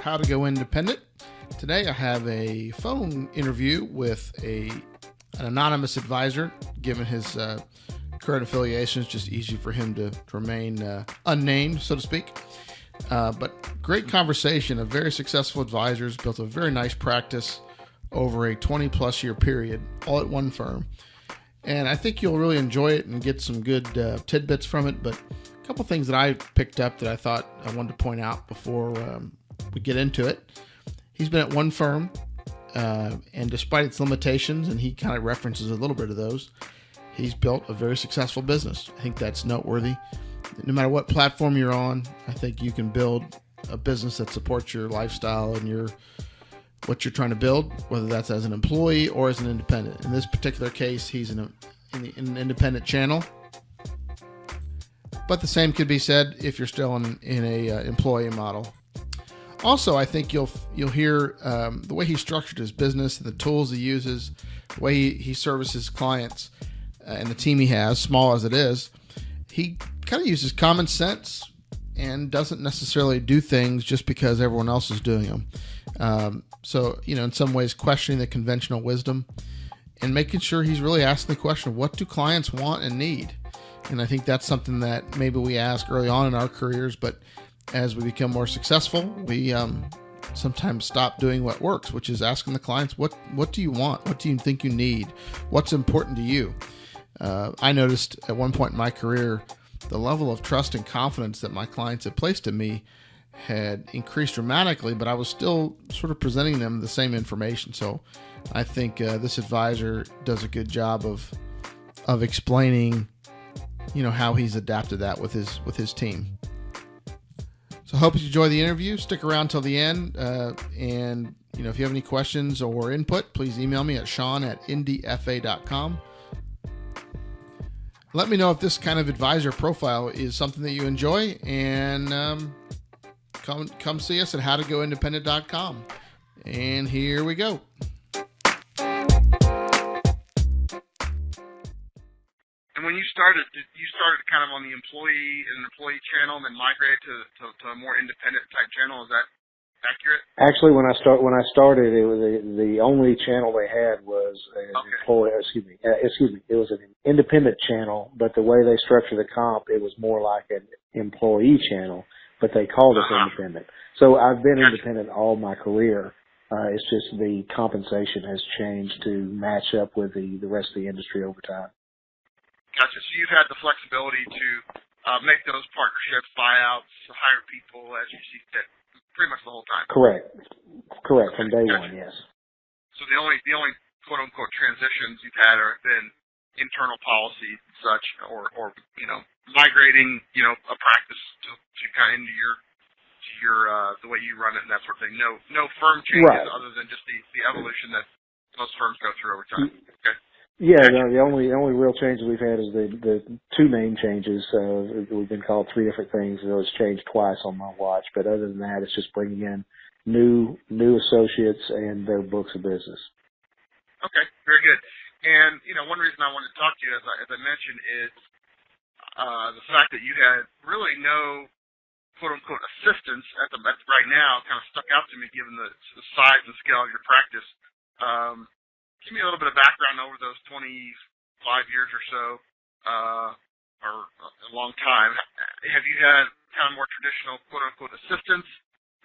How to Go Independent. Today I have a phone interview with an anonymous advisor. Given his current affiliations, just easy for him to remain unnamed, so to speak. But great conversation. A very successful advisor has built a very nice practice over a 20-plus year period, all at one firm. And I think you'll really enjoy it and get some good tidbits from it. But a couple things that I picked up that I thought I wanted to point out before we get into it. He's been at one firm, and despite its limitations, and he kind of references a little bit of those, he's built a very successful business. I think that's noteworthy. No matter what platform you're on, I think you can build a business that supports your lifestyle and what you're trying to build, whether that's as an employee or as an independent. In this particular case, he's in an independent channel. But the same could be said if you're still in a employee model. Also, I think you'll hear the way he structured his business, the tools he uses, the way he services clients, and the team he has, small as it is. He kind of uses common sense and doesn't necessarily do things just because everyone else is doing them. So, in some ways, questioning the conventional wisdom and making sure he's really asking the question, what do clients want and need? And I think that's something that maybe we ask early on in our careers, but as we become more successful, we sometimes stop doing what works, which is asking the clients, what do you want? What do you think you need? What's important to you? I noticed at one point in my career, the level of trust and confidence that my clients had placed in me had increased dramatically, but I was still sort of presenting them the same information. So I think this advisor does a good job of explaining, how he's adapted that with his team. So I hope you enjoy the interview. Stick around till the end. And if you have any questions or input, please email me at sean@indfa.com. Let me know if this kind of advisor profile is something that you enjoy, and come see us at howtogoindependent.com. And here we go. And when you started kind of on the employee channel and then migrated to a more independent type channel. Is that accurate? Actually, when I started, it was the only channel they had was an employee. It was an independent channel, but the way they structured the comp, it was more like an employee channel, but they called us independent. So I've been independent all my career. It's just the compensation has changed to match up with the rest of the industry over time. Gotcha. So you've had the flexibility to make those partnerships, buyouts, hire people as you see fit, pretty much the whole time. Correct. From day one, yes. So the only quote unquote transitions you've had have been internal policy and such, or migrating a practice to kind of into your the way you run it and that sort of thing. No firm changes other than just the evolution that most firms go through over time. Okay. Yeah, the only real changes we've had is the two name changes. We've been called three different things. It was changed twice on my watch, but other than that, it's just bringing in new associates and their books of business. Okay, very good. And one reason I wanted to talk to you, as I mentioned, is the fact that you had really no quote unquote assistance at right now. Kind of stuck out to me given the size and scale of your practice. Give me a little bit of background over those 25 years or so, or a long time. Have you had kind of more traditional quote-unquote assistants?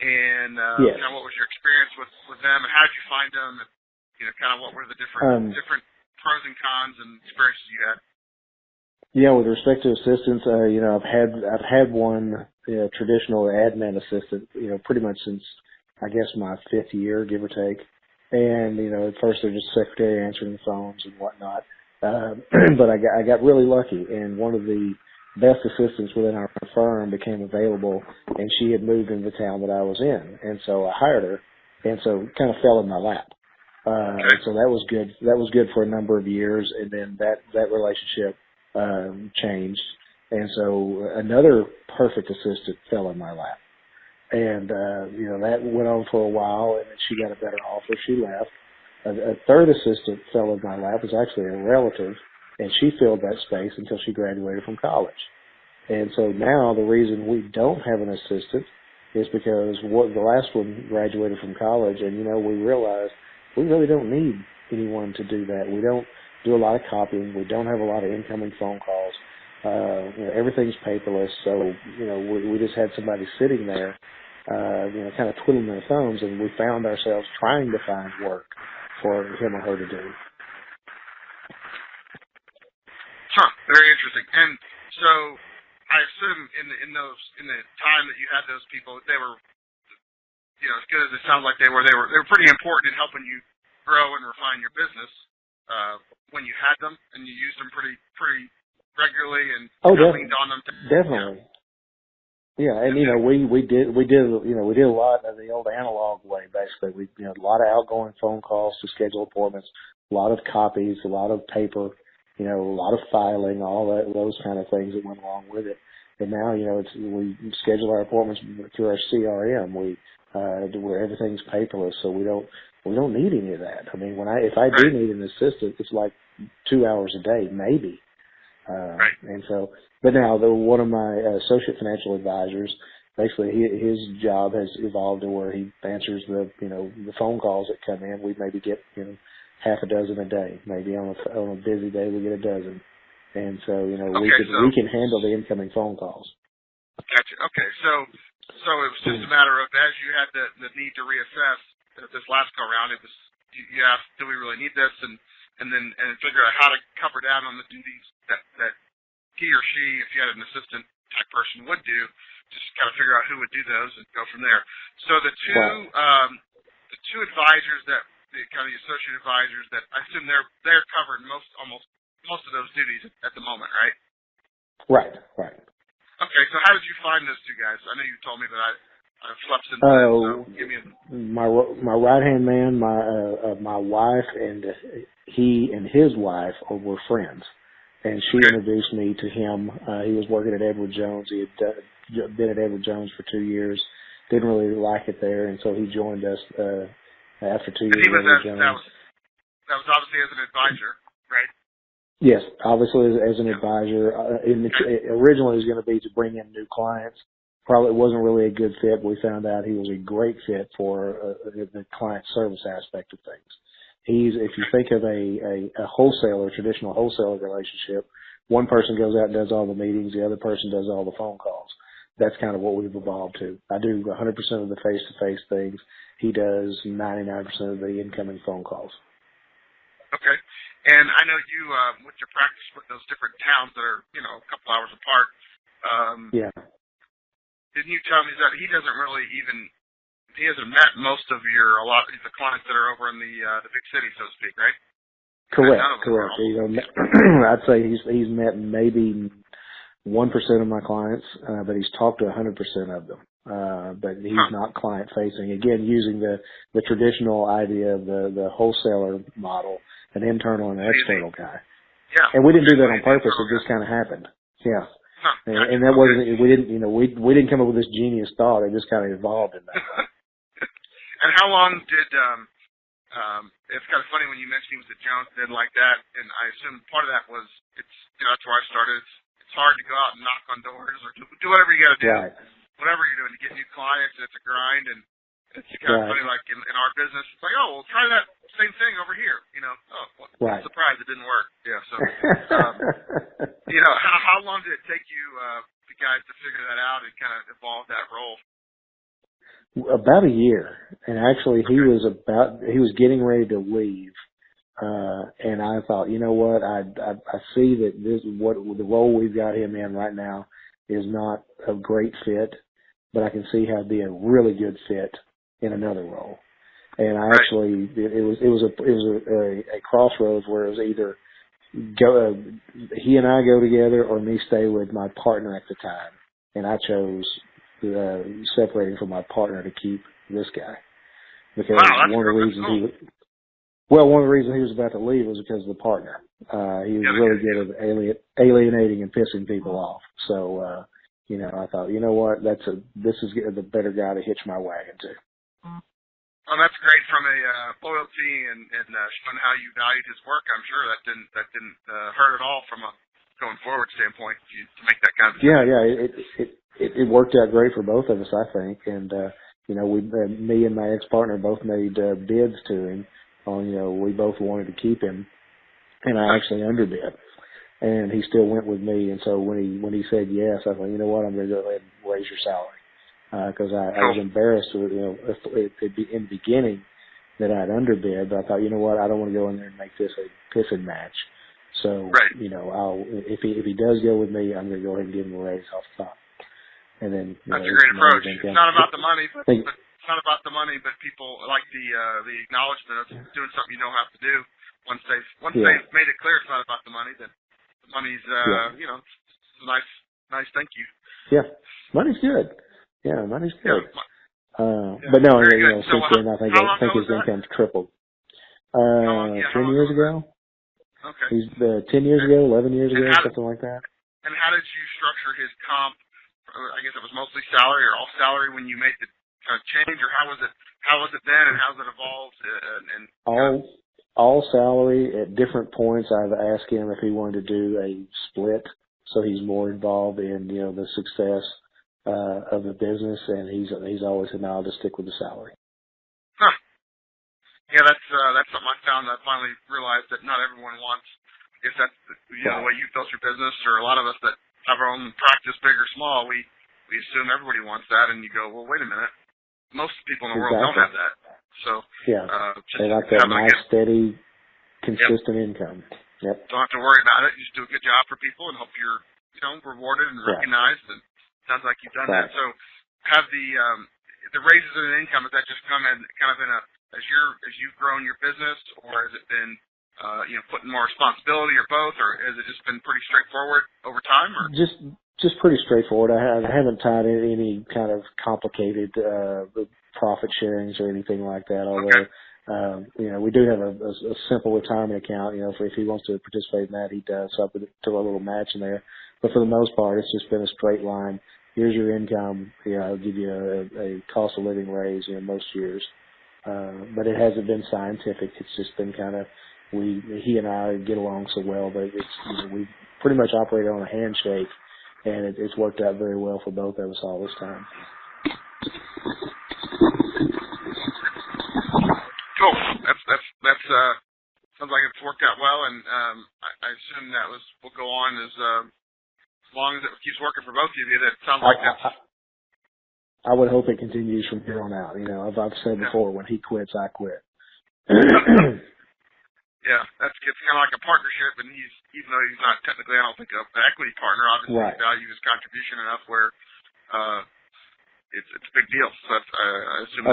And yes. What was your experience with them, and how did you find them? And kind of what were the different pros and cons and experiences you had? Yeah, with respect to assistants, I've had one traditional admin assistant, pretty much since I guess my fifth year, give or take. And, at first they're just secretary answering the phones and whatnot. But I got really lucky, and one of the best assistants within our firm became available, and she had moved into the town that I was in. And so I hired her, and so it kind of fell in my lap. So that was good. That was good for a number of years, and then that relationship changed. And so another perfect assistant fell in my lap. And, that went on for a while, and then she got a better offer. She left. A third assistant fell in my lap, was actually a relative, and she filled that space until she graduated from college. And so now the reason we don't have an assistant is because the last one graduated from college, and we realized we really don't need anyone to do that. We don't do a lot of copying. We don't have a lot of incoming phone calls. Everything's paperless. So we just had somebody sitting there, kind of twiddling their thumbs, and we found ourselves trying to find work for him or her to do. Huh. Very interesting. And so I assume in the time that you had those people, they were, as good as it sounds like they were pretty important in helping you grow and refine your business when you had them, and you used them pretty regularly and leaned on them. Definitely. Yeah, and we did a lot of the old analog way. Basically, we a lot of outgoing phone calls to schedule appointments, a lot of copies, a lot of paper, a lot of filing, all those kind of things that went along with it. And now, we schedule our appointments through our CRM. Where everything's paperless, so we don't need any of that. I mean, if I do need an assistant, it's like 2 hours a day, maybe. And so, but now one of my associate financial advisors, basically his job has evolved to where he answers the phone calls that come in. We maybe get half a dozen a day. Maybe on a busy day we get a dozen. And so we can handle the incoming phone calls. Gotcha. Okay, so it was just a matter of, as you had the need to reassess this last go around, it was you asked, do we really need this, and figure out how to cover down on the duties that he or she, if you had an assistant type person, would do. Just kind of figure out who would do those and go from there. So the two advisors the associate advisors that I assume they're covering most of those duties at the moment, right? Right. Okay, so how did you find those two guys? I know you told me that I've slept since then, so give me my right-hand man, my wife, and he and his wife were friends. And she introduced me to him. He was working at Edward Jones. He had been at Edward Jones for 2 years. Didn't really like it there, and so he joined us after 2 years at Edward Jones. That was obviously as an advisor, right? Yes, obviously as an advisor. Originally it was going to be to bring in new clients. Probably wasn't really a good fit. We found out he was a great fit for the client service aspect of things. If you think of a wholesaler, traditional wholesaler relationship, one person goes out and does all the meetings, the other person does all the phone calls. That's kind of what we've evolved to. I do 100% of the face-to-face things. He does 99% of the incoming phone calls. Okay. And I know you, with your practice with those different towns that are, a couple hours apart, didn't you tell me that he hasn't met most of a lot of the clients that are over in the big city, so to speak, right? Correct. I'd say he's met maybe 1% of my clients, but he's talked to 100% of them. But he's not client facing. Again, using the traditional idea of the wholesaler model, an internal and an external guy. Yeah. And we didn't do that on purpose. It just kind of happened. Yeah. And that wasn't, we didn't come up with this genius thought. It just kind of evolved in that way. And how long did, it's kind of funny when you mentioned he was at Jones, didn't like that, and I assume part of that was, that's where I started. It's hard to go out and knock on doors or do whatever you got to do. Right. Whatever you're doing to get new clients, and it's a grind, and it's kind of funny, like in our business, it's like, oh, well, try that same thing over here, I'm surprised it didn't work. Yeah, so, how long did it take you, guys, to figure that out and kind of evolve that role? About a year, and actually he was getting ready to leave, and I thought, you know what, I see that the role we've got him in right now is not a great fit, but I can see how it'd be a really good fit in another role. And I actually, it was a crossroads where it was either he and I go together or me stay with my partner at the time, and I chose separating from my partner to keep this guy because one of the reasons he was about to leave was because of the partner. He was really good at alienating and pissing people off. So, I thought, you know what, this is the better guy to hitch my wagon to. Well, that's great from a loyalty and showing how you valued his work. I'm sure that didn't hurt at all from a going forward standpoint to make that kind of decision. it worked out great for both of us, I think. And, me and my ex-partner both made bids to him on, we both wanted to keep him, and I actually underbid. And he still went with me. And so when he said yes, I thought, you know what, I'm going to go ahead and raise your salary. Because I was embarrassed with, if in the beginning that I'd underbid, but I thought, you know what, I don't want to go in there and make this a pissing match. So, if he does go with me, I'm going to go ahead and give him a raise off the top. And then that's a great approach. It's not about the money, but it's not about the money, but people like the acknowledgement of doing something you don't have to do. Once they've made it clear it's not about the money, then the money's it's a nice thank you. Yeah, money's good. Yeah, money's good. But no, since then I think his income's tripled. 10 years ago. Okay. He's 10 years ago, 11 years ago, something like that. And how did you structure his comp? I guess it was mostly salary or all salary when you made the kind of change, or how was it then, and how's it evolved? All salary. At different points, I've asked him if he wanted to do a split, so he's more involved in the success of the business, and he's always said, no, I'll just stick with the salary. Huh. Yeah, that's something I found. I finally realized that not everyone wants. I guess that's the way you built your business, or a lot of us that have our own practice, big or small. We assume everybody wants that, and you go, well, wait a minute. Most people in the world don't have that. So they like that nice, steady, consistent income. Yep. Don't have to worry about it. You just do a good job for people and hope you're rewarded and recognized. And it sounds like you've done that. So have the raises in income, has that just come in kind of in as you've grown your business, or has it been putting more responsibility, or both, or has it just been pretty straightforward over time? Or just pretty straightforward. I haven't tied in any kind of complicated profit sharings or anything like that. Although we do have a simple retirement account. If he wants to participate in that, he does. So I put a little match in there. But for the most part, it's just been a straight line. Here's your income. I'll give you a cost of living raise. Most years. But it hasn't been scientific. It's just been kind of he and I get along so well that it's we pretty much operate on a handshake, and it's worked out very well for both of us all this time. Cool. That's sounds like it's worked out well, and I assume that will go on as long as it keeps working for both of you. That sounds like that's. I would hope it continues from here on out. I've said before, when he quits, I quit. Yeah, it's kind of like a partnership, and even though he's not technically, I don't think, an equity partner, obviously we value his contribution enough where it's a big deal. So I assume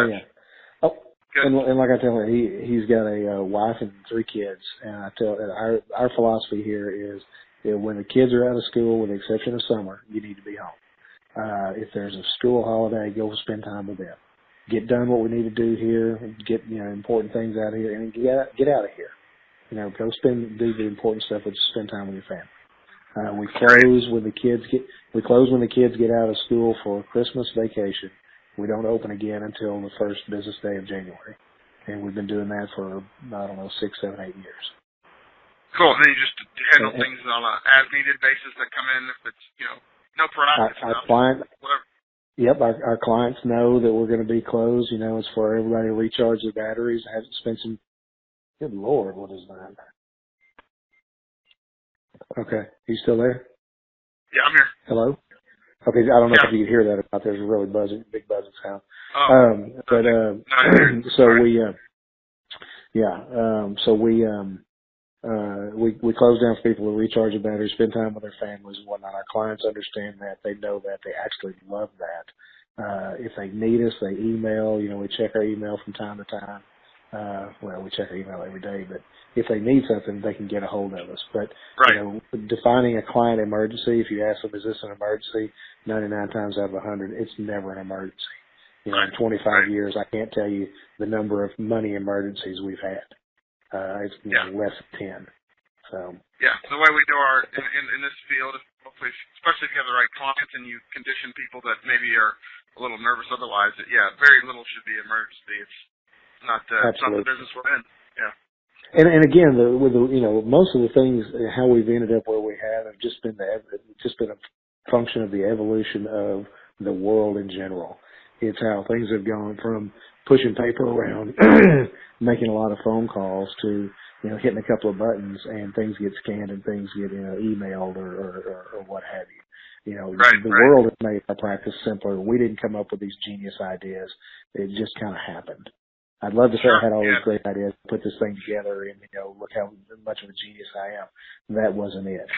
and like I tell him, he's got a wife and 3 kids, and I tell our philosophy here is when the kids are out of school, with the exception of summer, you need to be home. If there's a school holiday, go spend time with them. Get done what we need to do here. Get important things out of here, and get out of here. Go do the important stuff, but just spend time with your family. We close when the kids get out of school for Christmas vacation. We don't open again until the first business day of January, and we've been doing that for 6, 7, 8 years. Cool. And then you just handle things on an as-needed basis that come in. If it's no product, whatever. Yep, our clients know that we're going to be closed. It's for everybody to recharge their batteries. I haven't spent some. Good Lord, what is that? Okay, you still there? Yeah, I'm here. Hello? Okay, I don't know if you can hear that out there. There's a really big buzzing sound. We close down for people to recharge their batteries, spend time with their families and whatnot. Our clients understand that. They know that. They actually love that. If they need us, they email. We check our email from time to time. We check our email every day, but if they need something, they can get a hold of us. But, defining a client emergency, if you ask them, is this an emergency? 99 times out of 100, it's never an emergency. In 25 years, I can't tell you the number of money emergencies we've had. It's less than 10. So. Yeah, the way we do our, in this field, hopefully, especially if you have the right clients and you condition people that maybe are a little nervous otherwise, very little should be emergency. It's not the business we're in. Yeah. And again, with most of the things, how we've ended up where we have just been a function of the evolution of the world in general. It's how things have gone from pushing paper around, making a lot of phone calls to, hitting a couple of buttons and things get scanned and things get, emailed or what have you. The world has made our practice simpler. We didn't come up with these genius ideas. It just kind of happened. I'd love to say I had all these great ideas, put this thing together, and look how much of a genius I am. That wasn't it.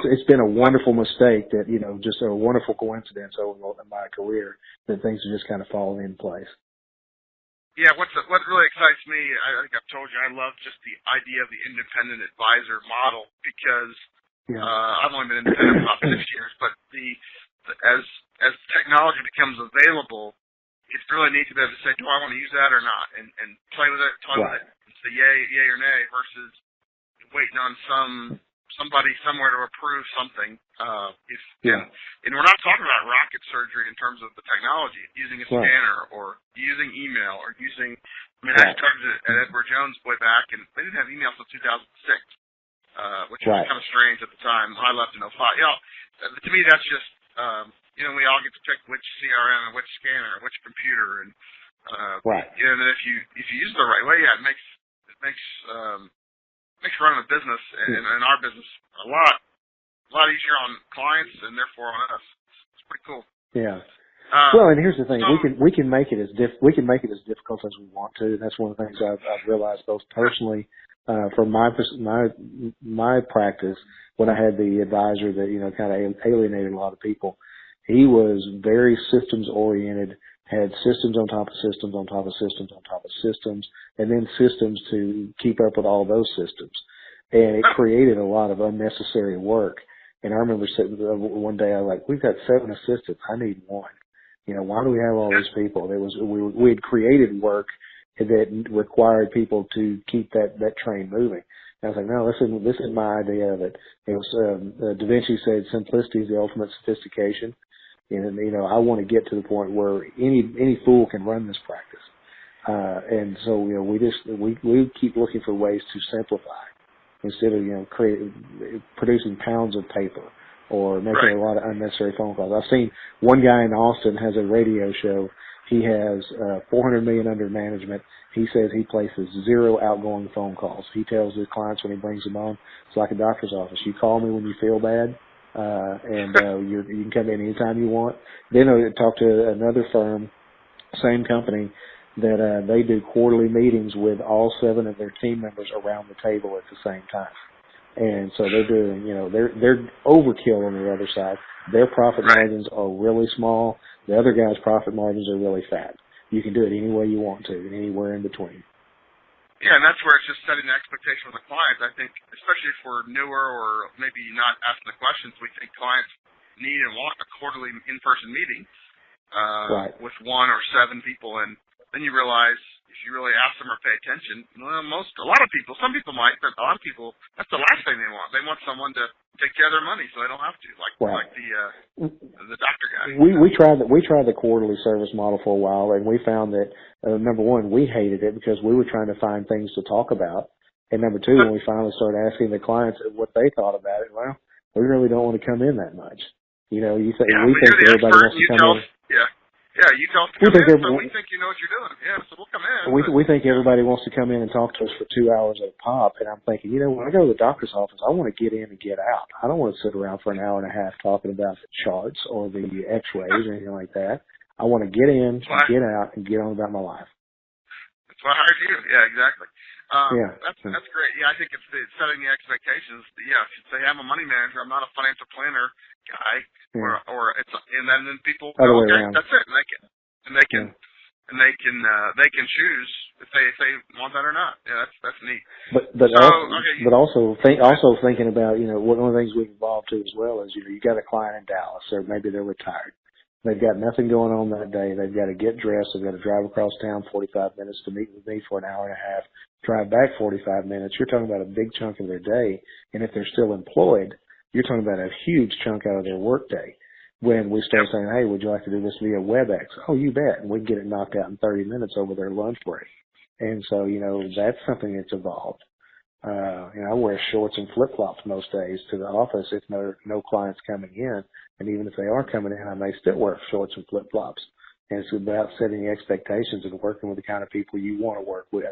It's been a wonderful mistake that just a wonderful coincidence over my career that things have just kind of fallen in place. Yeah, what really excites me, I think I've told you, I love just the idea of the independent advisor model because I've only been independent for about 6 years, but as technology becomes available, it's really neat to be able to say, do I want to use that or not, and play with it, toy with it, and say yay or nay, versus waiting on somebody somewhere to approve something. And we're not talking about rocket surgery in terms of the technology, using a scanner or using email or using. I started at Edward Jones way back, and they didn't have email until 2006, which was kind of strange at the time. I left in 2005. To me, that's just. We all get to pick which CRM and which scanner, which computer, and and then if you use it the right way, it makes running a business and our business a lot easier on clients and therefore on us. It's pretty cool. Yeah. Well, and here's the thing: we can make it as difficult as we want to. And that's one of the things I've realized both personally from my practice when I had the advisor that kind of alienated a lot of people. He was very systems oriented, had systems on top of systems on top of systems on top of systems, and then systems to keep up with all those systems. And it created a lot of unnecessary work. And I remember sitting one day, I was like, we've got 7 assistants. I need 1. Why do we have all these people? We had created work that required people to keep that train moving. And I was like, no, this is my idea of it. It was, Da Vinci said, simplicity is the ultimate sophistication. And, I want to get to the point where any fool can run this practice. And so, we keep looking for ways to simplify instead of, producing pounds of paper or making a lot of unnecessary phone calls. I've seen one guy in Austin has a radio show. He has, $400 million under management. He says he places 0 outgoing phone calls. He tells his clients when he brings them on, it's like a doctor's office. You call me when you feel bad. You can come in anytime you want. Then I talked to another firm, same company, that they do quarterly meetings with all 7 of their team members around the table at the same time. And so they're doing, they're overkill on the other side. Their profit margins are really small. The other guy's profit margins are really fat. You can do it any way you want to, and anywhere in between. Yeah, and that's where it's just setting the expectation with the client. I think, especially if we're newer or maybe not asking the questions, we think clients need and want a quarterly in-person meeting with 1 or 7 people, and then you realize if you really ask them or pay attention, a lot of people, some people might, but a lot of people, that's the last thing they want. They want someone to take care of their money so they don't have to, like the doctor guy. We tried the quarterly service model for a while, and we found that number one, we hated it because we were trying to find things to talk about, and number 2, when we finally started asking the clients what they thought about it, well, we really don't want to come in that much. We think everybody wants to come in. Yeah, you tell us to come in, so we think you know what you're doing. Yeah, so we'll come in. We think everybody wants to come in and talk to us for 2 hours at a pop, and I'm thinking, when I go to the doctor's office, I want to get in and get out. I don't want to sit around for an hour and a half talking about the charts or the x-rays or anything like that. I want to get in, get out, and get on about my life. That's why I hired you. Yeah, exactly. That's great. Yeah, I think it's setting the expectations. Yeah, if you say I'm a money manager, I'm not a financial planner guy, or then people go, okay, that's it, and they can choose if they want that or not. Yeah, that's neat. But also thinking about one of the things we've evolved to as well is you got a client in Dallas, or maybe they're retired. They've got nothing going on that day. They've got to get dressed. They've got to drive across town 45 minutes to meet with me for an hour and a half, drive back 45 minutes. You're talking about a big chunk of their day. And if they're still employed, you're talking about a huge chunk out of their work day. When we start saying, hey, would you like to do this via WebEx? Oh, you bet. And we can get it knocked out in 30 minutes over their lunch break. And so, that's something that's evolved. I wear shorts and flip-flops most days to the office if no clients coming in. And even if they are coming in, I may still wear shorts and flip-flops. And it's about setting expectations and working with the kind of people you want to work with.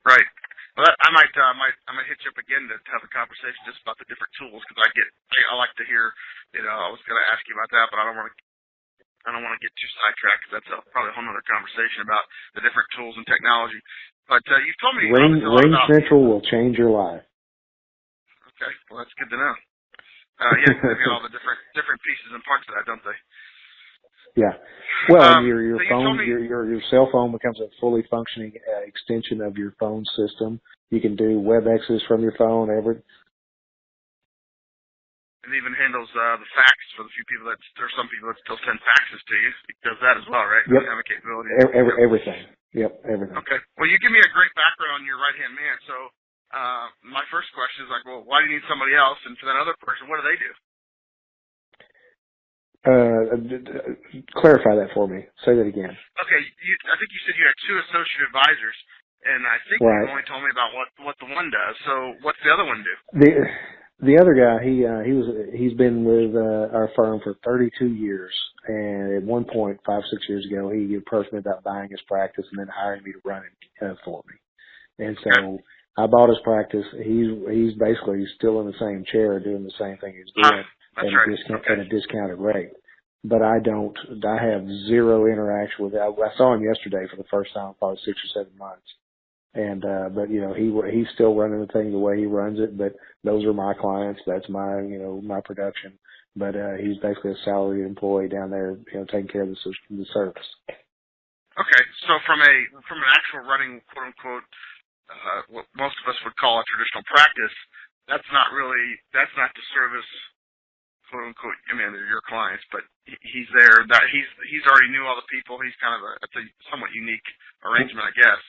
Right. Well, I might hit you up again to have a conversation just about the different tools, because I like to hear. I was going to ask you about that, but I don't want to get too sidetracked, because that's probably a whole other conversation about the different tools and technology. But you told me Ring Central will change your life. Okay, well that's good to know. Yeah, they get all the different pieces and parts of that, don't they? Yeah. Well, your so phone, your cell phone becomes a fully functioning extension of your phone system. You can do WebExes from your phone. It even handles the fax for the few people there's some people that still send faxes to you. It does that as well, right? Yep. You have a capability. Everything. Yep, everything. Okay. Well, you give me a great background on your right-hand man. So my first question is like, well, why do you need somebody else? And for that other person, what do they do? Clarify that for me. Say that again. Okay. I think you said you had 2 associate advisors, and I think you only told me about what the one does. So what's the other one do? The other guy, he's been with our firm for 32 years, and at one point 5-6 years ago, he approached me about buying his practice and then hiring me to run it for me. And so I bought his practice. He's basically still in the same chair doing the same thing he's doing at a discounted rate. But I have zero interaction with it. I saw him yesterday for the first time in probably 6 or 7 months. And, but he's still running the thing the way he runs it, but those are my clients. That's my production. But, he's basically a salaried employee down there, taking care of the service. Okay. So from an actual running, quote unquote, what most of us would call a traditional practice, that's not the service, quote unquote. I mean, they're your clients, but he's there. That he's already knew all the people. He's kind of it's a somewhat unique arrangement, I guess.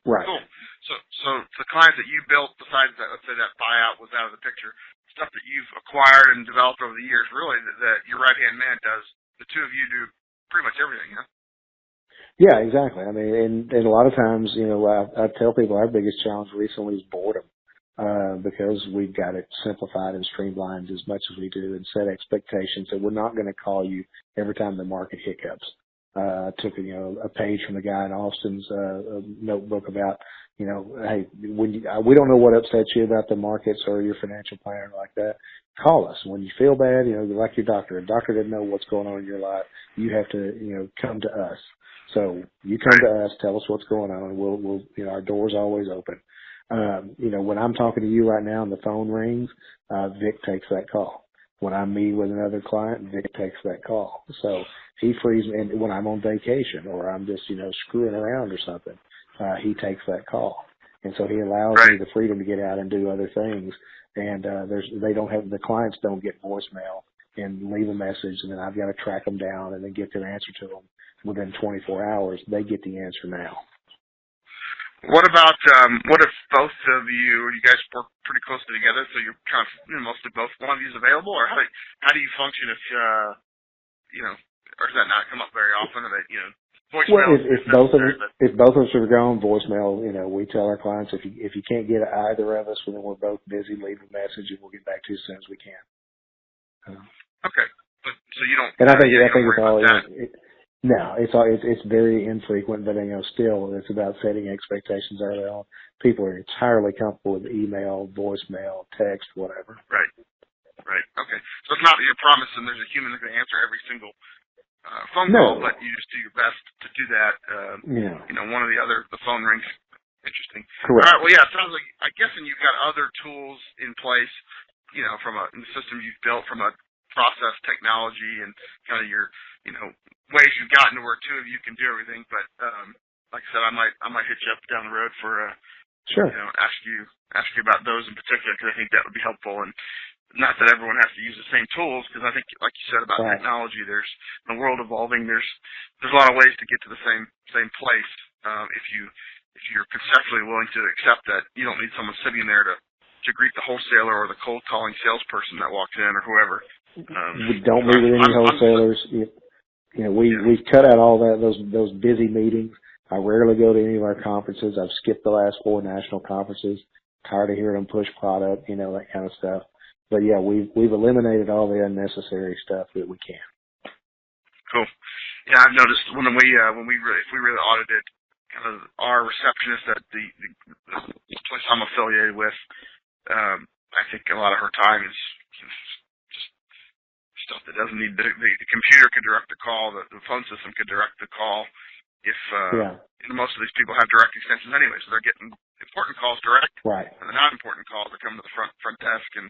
Right. Cool. So the clients that you built, besides that, let's say that buyout was out of the picture, stuff that you've acquired and developed over the years, really that your right hand man does. The two of you do pretty much everything, huh? Yeah, exactly. I mean, and a lot of times, I tell people our biggest challenge recently is boredom, because we've got it simplified and streamlined as much as we do, and set expectations that we're not going to call you every time the market hiccups. I took a page from the guy in Austin's notebook about, hey, we don't know what upsets you about the markets or your financial plan or like that. Call us when you feel bad. Like your doctor. A doctor doesn't know what's going on in your life. You have to, come to us. So you come to us, tell us what's going on, and we'll our door's always open. When I'm talking to you right now and the phone rings, Vic takes that call. When I'm meeting with another client, Vic takes that call. So he frees me, and when I'm on vacation or I'm just, screwing around or something, he takes that call. And so he allows me the freedom to get out and do other things. And, the clients don't get voicemail and leave a message, and then I've got to track them down and then get their answer to them within 24 hours. They get the answer now. What about, what if both of you guys work pretty closely together, so you're kind of mostly both one of you is available, or how do you function if, or does that not come up very often, or that, voicemail? Well, if both of us are going voicemail, we tell our clients if you can't get either of us, then we're both busy, leave a message and we'll get back to you as soon as we can. Okay. But, so you don't, and I think it's all, no, it's very infrequent, but still it's about setting expectations early on. People are entirely comfortable with email, voicemail, text, whatever. Right. Okay. So it's not that you're promising there's a human that can answer every single phone call, but you just do your best to do that. One or the other, the phone rings. Interesting. Correct. All right. Well, yeah, it sounds like, I'm guessing you've got other tools in place, from in the system you've built, from a process technology and kind of your, ways you've gotten to where two of you can do everything. But, like I said, I might hit you up down the road for, sure. Ask you about those in particular, because I think that would be helpful. And not that everyone has to use the same tools, because I think, like you said about technology, there's in the world evolving. There's a lot of ways to get to the same place. If you're conceptually willing to accept that you don't need someone sitting there to greet the wholesaler or the cold calling salesperson that walks in or whoever. We don't meet with any wholesalers. We've cut out all those busy meetings. I rarely go to any of our conferences. I've skipped the last 4 national conferences. Tired of hearing them push product, that kind of stuff. But yeah, we've eliminated all the unnecessary stuff that we can. Cool. Yeah, I've noticed when we really audited kind of our receptionist at the place I'm affiliated with, I think a lot of her time is just stuff that doesn't need the computer could direct the call, the phone system could direct the call. If most of these people have direct extensions anyway, so they're getting important calls direct, right? And the not important calls that come to the front desk, and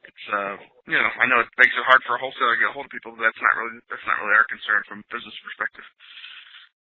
it's I know it makes it hard for a wholesaler to get a hold of people, but that's not really our concern from a business perspective.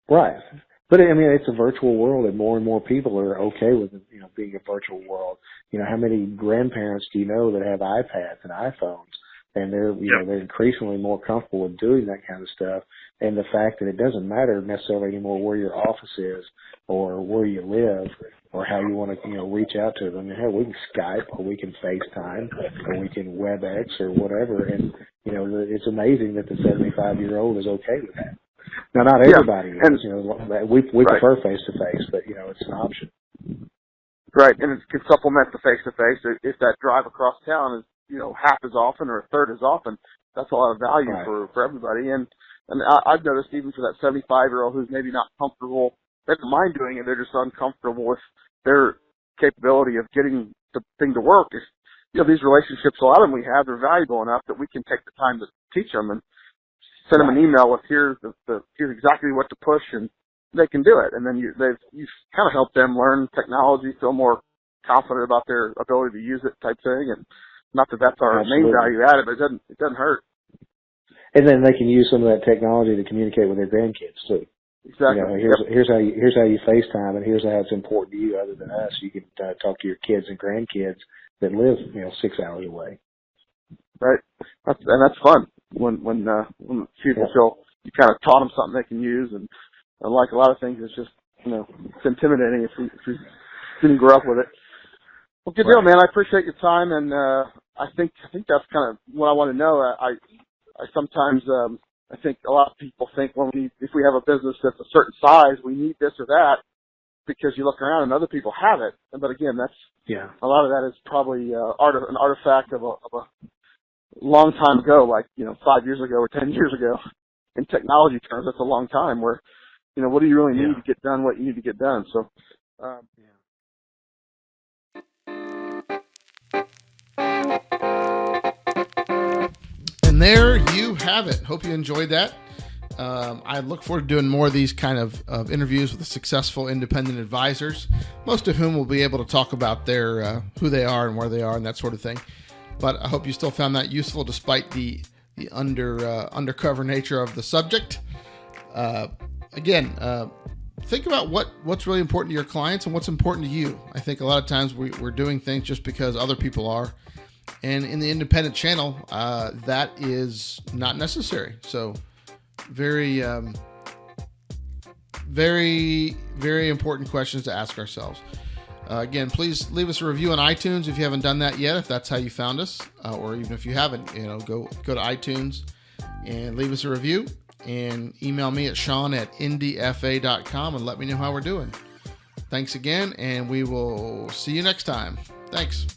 Right. But I mean, it's a virtual world, and more people are okay with it, being a virtual world. How many grandparents do you know that have iPads and iPhones, and they're they're increasingly more comfortable with doing that kind of stuff. And the fact that it doesn't matter necessarily anymore where your office is or where you live or how you want to reach out to them. Hell, we can Skype or we can FaceTime or we can WebEx or whatever. And it's amazing that the 75-year-old is okay with that. Now, not everybody is. We prefer face-to-face, but, it's an option. Right, and it can supplement the face-to-face. If that drive across town is, half as often or a third as often, that's a lot of value for everybody. And I've noticed even for that 75-year-old who's maybe not comfortable, they don't mind doing it, they're just uncomfortable with their capability of getting the thing to work. These relationships, a lot of them we have, are valuable enough that we can take the time to teach them and send them an email with here's exactly what to push, and they can do it. And then you've kind of helped them learn technology, feel more confident about their ability to use it, type thing. And not that that's our main value added, but it doesn't hurt. And then they can use some of that technology to communicate with their grandkids too. Exactly. Here's how you FaceTime, and here's how it's important to you. Other than us, you can talk to your kids and grandkids that live 6 hours away. Right, and that's fun when people feel you kind of taught them something they can use, and like a lot of things, it's just it's intimidating if you didn't grow up with it. Well, good deal, man. I appreciate your time, and I think that's kind of what I want to know. I sometimes I think a lot of people think if we have a business that's a certain size, we need this or that, because you look around and other people have it. But again, that's a lot of that is probably an artifact of a long time ago, like 5 years ago or 10 years ago. In technology terms, that's a long time. Where what do you really need to get done what you need to get done? So. And there you have it. Hope you enjoyed that. I look forward to doing more of these kind of interviews with successful independent advisors, most of whom will be able to talk about their who they are and where they are and that sort of thing. But I hope you still found that useful despite the undercover nature of the subject. Again, think about what's really important to your clients and what's important to you. I think a lot of times we're doing things just because other people are. And in the independent channel, that is not necessary. So very, very, very important questions to ask ourselves. Again, please leave us a review on iTunes if you haven't done that yet, if that's how you found us, or even if you haven't, go to iTunes and leave us a review, and email me at sean@indfa.com and let me know how we're doing. Thanks again, and we will see you next time. Thanks.